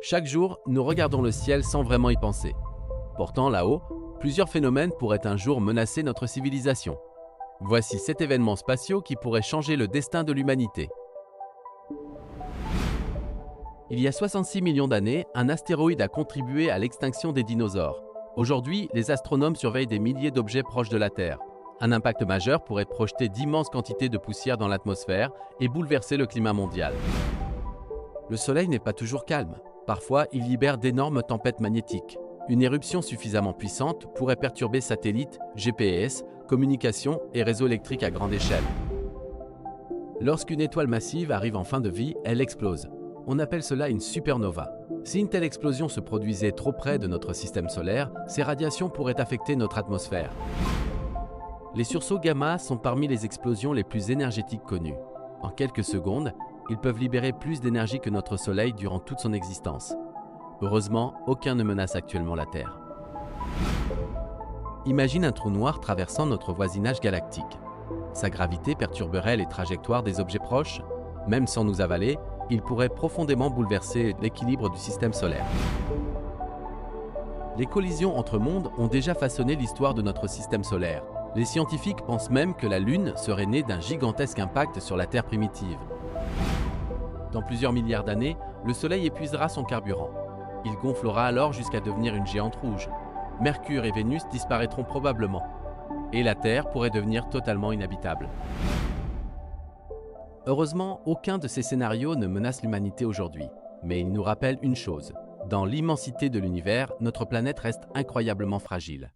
Chaque jour, nous regardons le ciel sans vraiment y penser. Pourtant, là-haut, plusieurs phénomènes pourraient un jour menacer notre civilisation. Voici 7 événements spatiaux qui pourraient changer le destin de l'humanité. Il y a 66 millions d'années, un astéroïde a contribué à l'extinction des dinosaures. Aujourd'hui, les astronomes surveillent des milliers d'objets proches de la Terre. Un impact majeur pourrait projeter d'immenses quantités de poussière dans l'atmosphère et bouleverser le climat mondial. Le Soleil n'est pas toujours calme. Parfois, il libère d'énormes tempêtes magnétiques. Une éruption suffisamment puissante pourrait perturber satellites, GPS, communications et réseaux électriques à grande échelle. Lorsqu'une étoile massive arrive en fin de vie, elle explose. On appelle cela une supernova. Si une telle explosion se produisait trop près de notre système solaire, ces radiations pourraient affecter notre atmosphère. Les sursauts gamma sont parmi les explosions les plus énergétiques connues. En quelques secondes, ils peuvent libérer plus d'énergie que notre Soleil durant toute son existence. Heureusement, aucun ne menace actuellement la Terre. Imagine un trou noir traversant notre voisinage galactique. Sa gravité perturberait les trajectoires des objets proches. Même sans nous avaler, il pourrait profondément bouleverser l'équilibre du système solaire. Les collisions entre mondes ont déjà façonné l'histoire de notre système solaire. Les scientifiques pensent même que la Lune serait née d'un gigantesque impact sur la Terre primitive. Dans plusieurs milliards d'années, le Soleil épuisera son carburant. Il gonflera alors jusqu'à devenir une géante rouge. Mercure et Vénus disparaîtront probablement. Et la Terre pourrait devenir totalement inhabitable. Heureusement, aucun de ces scénarios ne menace l'humanité aujourd'hui. Mais il nous rappelle une chose. Dans l'immensité de l'univers, notre planète reste incroyablement fragile.